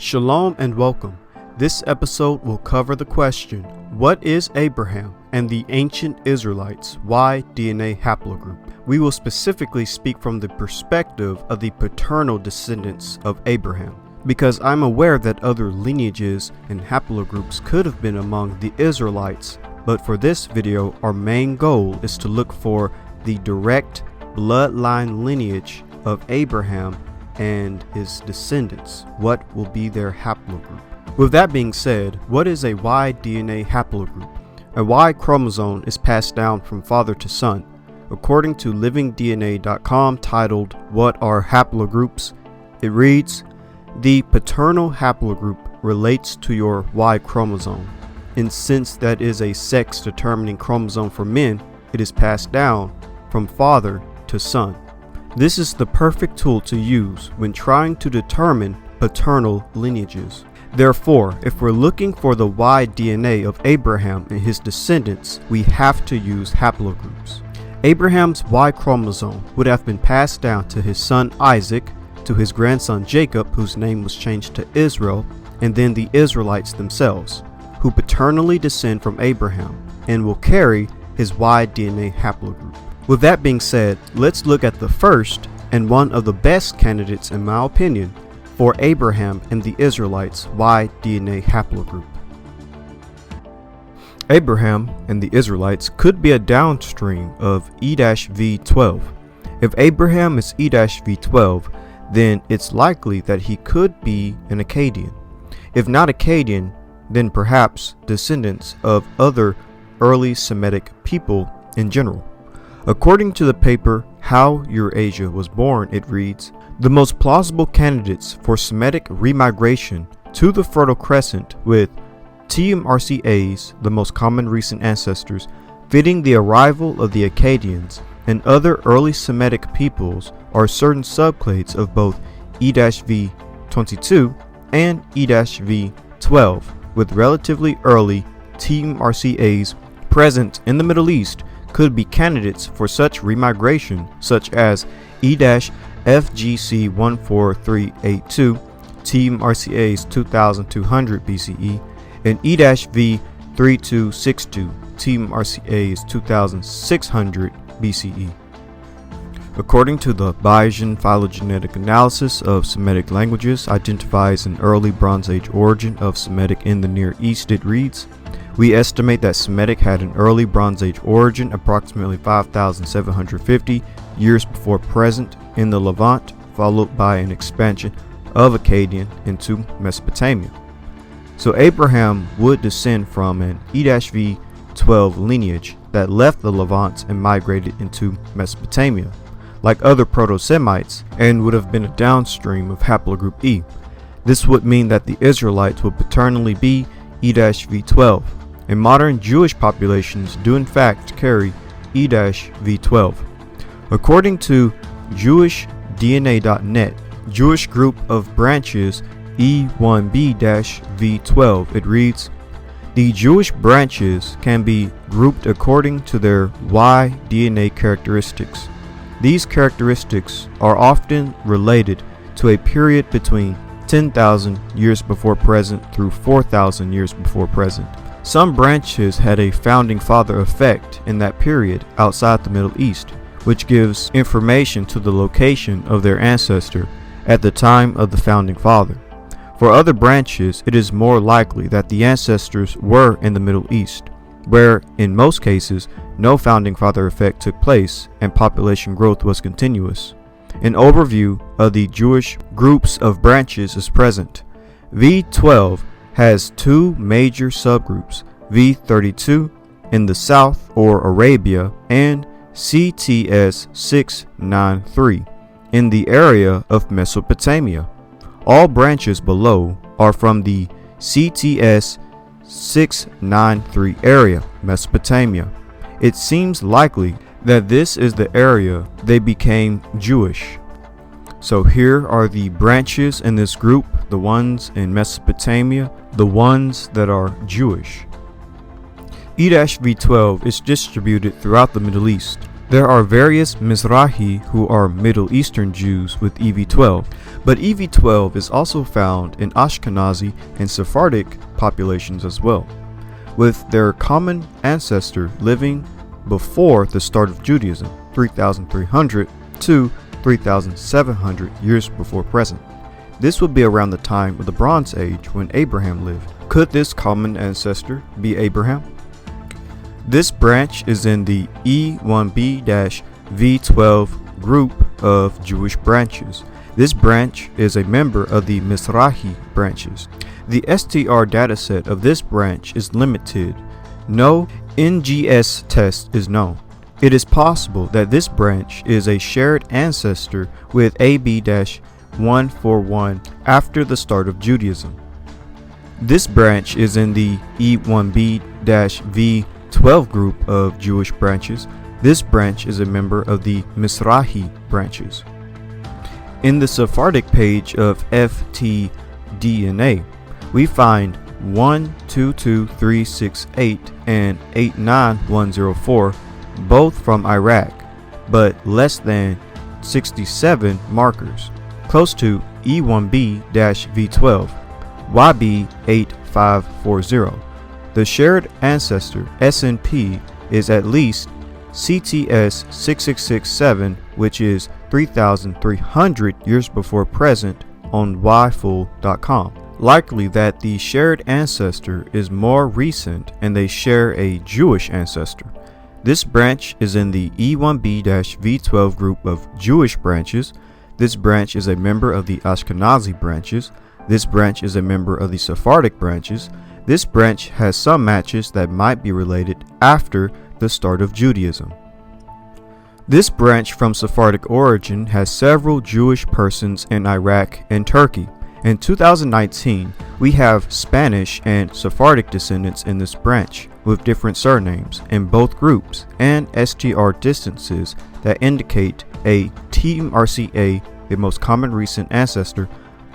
Shalom and welcome. This episode will cover the question, what is Abraham and the ancient Israelites' Y DNA haplogroup? We will specifically speak from the perspective of the paternal descendants of Abraham, because I'm aware that other lineages and haplogroups could have been among the Israelites, but for this video, our main goal is to look for the direct bloodline lineage of Abraham and his descendants. What will be their haplogroup? With that being said, what is a Y DNA haplogroup? A Y chromosome is passed down from father to son. According to livingdna.com, titled "What are haplogroups?" it reads, "The paternal haplogroup relates to your Y chromosome, and since that is a sex-determining chromosome for men, it is passed down from father to son. This is the perfect tool to use when trying to determine paternal lineages. Therefore, if we're looking for the Y DNA of Abraham and his descendants, we have to use haplogroups. Abraham's Y chromosome would have been passed down to his son Isaac, to his grandson Jacob, whose name was changed to Israel, and then the Israelites themselves, who paternally descend from Abraham and will carry his Y DNA haplogroup. With that being said, let's look at the first and one of the best candidates, in my opinion, for Abraham and the Israelites' Y DNA haplogroup. Abraham and the Israelites could be a downstream of E-V12. If Abraham is E-V12, then it's likely that he could be an Akkadian. If not Akkadian, then perhaps descendants of other early Semitic people in general. According to the paper How Eurasia Was Born, it reads, the most plausible candidates for Semitic remigration to the Fertile Crescent, with TMRCAs, the most common recent ancestors, fitting the arrival of the Akkadians and other early Semitic peoples, are certain subclades of both E-V22 and E-V12, with relatively early TMRCAs present in the Middle East, could be candidates for such remigration, such as E-FGC14382, TMRCAs 2200 BCE, and E-V3262, TMRCAs 2600 BCE. According to the Bayesian phylogenetic analysis of Semitic languages identifies an early Bronze Age origin of Semitic in the Near East, it reads, we estimate that Semitic had an early Bronze Age origin approximately 5,750 years before present in the Levant, followed by an expansion of Akkadian into Mesopotamia. So Abraham would descend from an E-V12 lineage that left the Levant and migrated into Mesopotamia, like other Proto-Semites, and would have been a downstream of haplogroup E. This would mean that the Israelites would paternally be E-V12, and modern Jewish populations do in fact carry E-V12. According to JewishDNA.net, Jewish group of branches E1b-V12, it reads, the Jewish branches can be grouped according to their Y DNA characteristics. These characteristics are often related to a period between 10,000 years before present through 4,000 years before present. Some branches had a founding father effect in that period outside the Middle East, which gives information to the location of their ancestor at the time of the founding father. For other branches, it is more likely that the ancestors were in the Middle East, where in most cases no founding father effect took place and population growth was continuous. An overview of the Jewish groups of branches is present. V12 has two major subgroups, V32 in the south or Arabia and CTS 693 in the area of Mesopotamia. All branches below are from the CTS 693 area, Mesopotamia. It seems likely that this is the area they became Jewish. So here are the branches in this group, the ones in Mesopotamia, the ones that are Jewish. E-V12 is distributed throughout the Middle East. There are various Mizrahi who are Middle Eastern Jews with E-V12, but E-V12 is also found in Ashkenazi and Sephardic populations as well, with their common ancestor living before the start of Judaism, 3,300 to 3,700 years before present. This would be around the time of the Bronze Age when Abraham lived. Could this common ancestor be Abraham? This branch is in the E-V12 group of Jewish branches. This branch is a member of the Mizrahi branches. The STR dataset of this branch is limited. No NGS test is known. It is possible that this branch is a shared ancestor with AB-141 after the start of Judaism. This branch is in the E-V12 group of Jewish branches. This branch is a member of the Mizrahi branches. In the Sephardic page of FTDNA, we find 122368 and 89104, both from Iraq, but less than 67 markers, close to E1B-V12, YB8540. The shared ancestor SNP is at least CTS6667, which is 3,300 years before present on yfull.com. Likely that the shared ancestor is more recent and they share a Jewish ancestor. This branch is in the E1B-V12 group of Jewish branches. This branch is a member of the Ashkenazi branches. This branch is a member of the Sephardic branches. This branch has some matches that might be related after the start of Judaism. This branch from Sephardic origin has several Jewish persons in Iraq and Turkey. In 2019, we have Spanish and Sephardic descendants in this branch with different surnames in both groups and STR distances that indicate a TMRCA, the most common recent ancestor,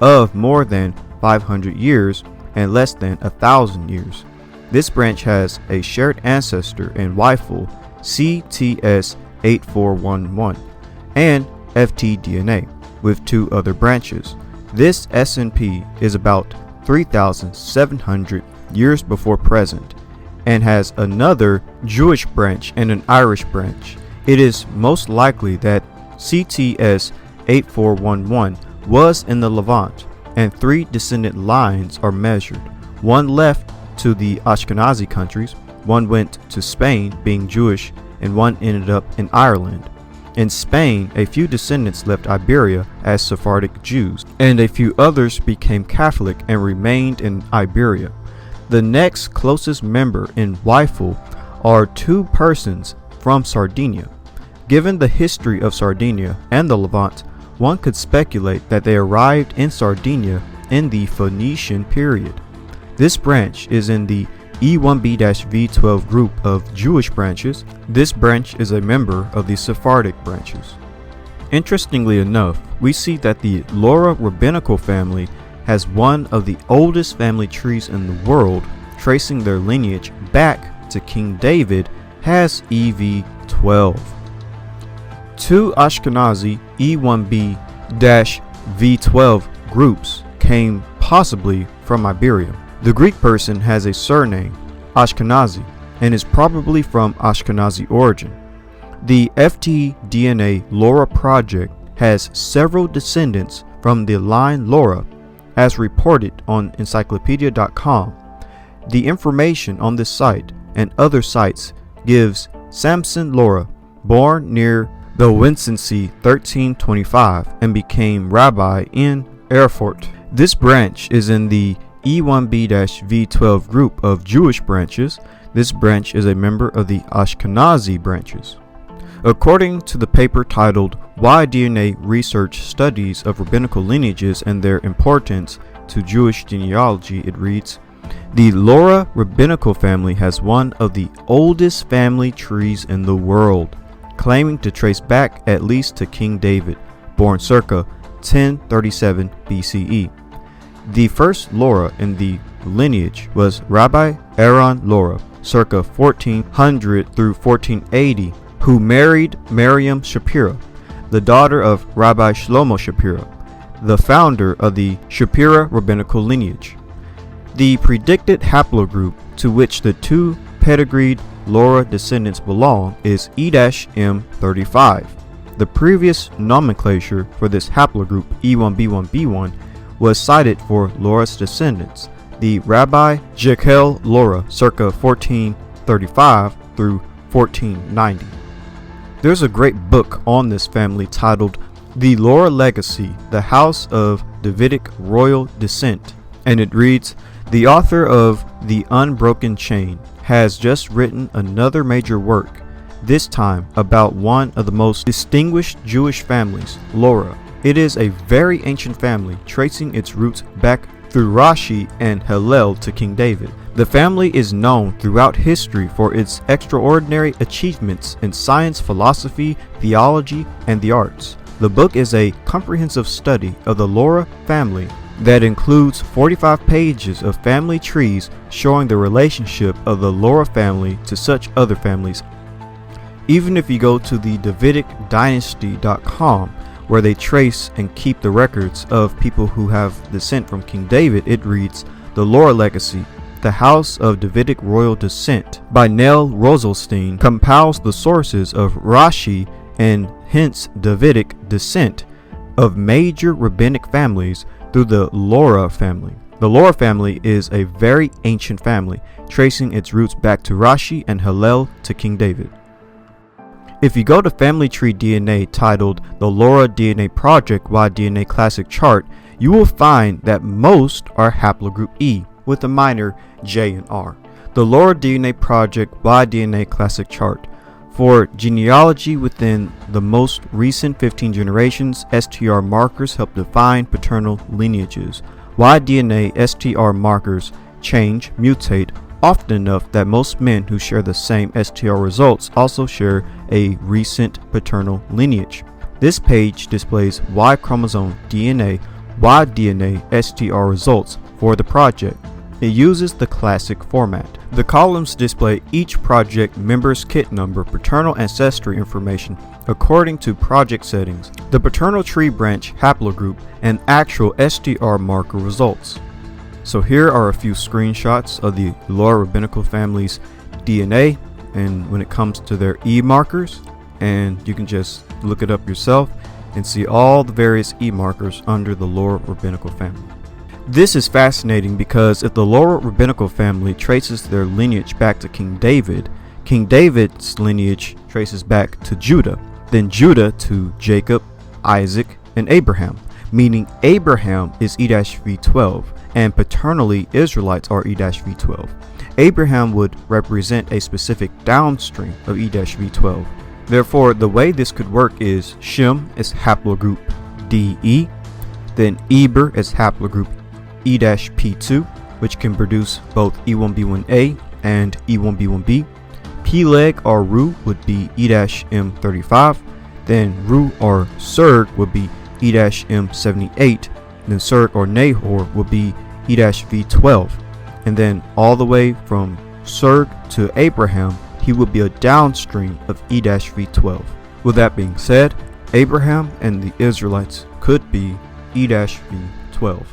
of more than 500 years and less than 1,000 years. This branch has a shared ancestor in YFUL CTS8411 and FTDNA with two other branches. This SNP is about 3,700 years before present and has another Jewish branch and an Irish branch. It is most likely that CTS8411 was in the Levant, and 3 descendant lines are measured. One left to the Ashkenazi countries, one went to Spain being Jewish, and one ended up in Ireland. In Spain, a few descendants left Iberia as Sephardic Jews, and a few others became Catholic and remained in Iberia. The next closest member in YFUL are 2 persons from Sardinia. Given the history of Sardinia and the Levant, one could speculate that they arrived in Sardinia in the Phoenician period. This branch is in the E1B-V12 group of Jewish branches. This branch is a member of the Sephardic branches. Interestingly enough, we see that the Lora rabbinical family has one of the oldest family trees in the world, tracing their lineage back to King David, has E-V12. 2 Ashkenazi E1B-V12 groups came possibly from Iberia. The Greek person has a surname, Ashkenazi, and is probably from Ashkenazi origin. The FTDNA Lora project has several descendants from the line Lora, as reported on encyclopedia.com. The information on this site and other sites gives Samson Lora, born near the Windsensee 1325 and became rabbi in Erfurt. This branch is in the E1B-V12 group of Jewish branches. This branch is a member of the Ashkenazi branches. According to the paper titled Why DNA Research Studies of Rabbinical Lineages and Their Importance to Jewish Genealogy, it reads, the Lora rabbinical family has one of the oldest family trees in the world, claiming to trace back at least to King David, born circa 1037 BCE. The first Lora in the lineage was Rabbi Aaron Lora, circa 1400 through 1480, who married Miriam Shapira, the daughter of Rabbi Shlomo Shapira, the founder of the Shapira rabbinical lineage. The predicted haplogroup to which the two pedigreed Lora descendants belong is E-M35. The previous nomenclature for this haplogroup, E1B1B1, was cited for Lora's descendants, the Rabbi Jekel Lora, circa 1435 through 1490. There's a great book on this family titled The Lora Legacy, the House of Davidic Royal Descent, and it reads, "The author of The Unbroken Chain has just written another major work, this time about one of the most distinguished Jewish families, Lora. It is a very ancient family, tracing its roots back through Rashi and Hillel to King David. The family is known throughout history for its extraordinary achievements in science, philosophy, theology, and the arts. The book is a comprehensive study of the Lora family that includes 45 pages of family trees showing the relationship of the Lora family to such other families. Even if you go to the davidicdynasty.com, where they trace and keep the records of people who have descent from King David, it reads, The Lora Legacy, the House of Davidic Royal Descent by Nell Rosenstein compiles the sources of Rashi and hence Davidic descent of major rabbinic families through the Lora family. The Lora family is a very ancient family, tracing its roots back to Rashi and Hillel to King David. If you go to Family Tree DNA titled The Lora DNA Project Y-DNA Classic Chart, you will find that most are haplogroup E, with a minor J and R. The Lora DNA Project Y-DNA Classic Chart. For genealogy within the most recent 15 generations, STR markers help define paternal lineages. Y-DNA STR markers change, mutate, often enough that most men who share the same STR results also share a recent paternal lineage. This page displays Y chromosome DNA, Y-DNA STR results for the project. It uses the classic format. The columns display each project member's kit number, paternal ancestry information according to project settings, the paternal tree branch haplogroup, and actual STR marker results. So here are a few screenshots of the Lora rabbinical family's DNA, and when it comes to their E markers, and you can just look it up yourself and see all the various E markers under the Lora rabbinical family. This is fascinating because if the Lora rabbinical family traces their lineage back to King David, King David's lineage traces back to Judah, then Judah to Jacob, Isaac, and Abraham, meaning Abraham is E-V12, and paternally Israelites are E-V12. Abraham would represent a specific downstream of E-V12. Therefore, the way this could work is Shem is haplogroup DE, then Eber is haplogroup E-P2, which can produce both E1B1A and E1B1B. Peleg or Ru would be E-M35, then Ru or Serg would be E-M78, then Serg or Nahor would be E-V12, and then all the way from Serg to Abraham, he would be a downstream of E-V12. With that being said, Abraham and the Israelites could be E-V12.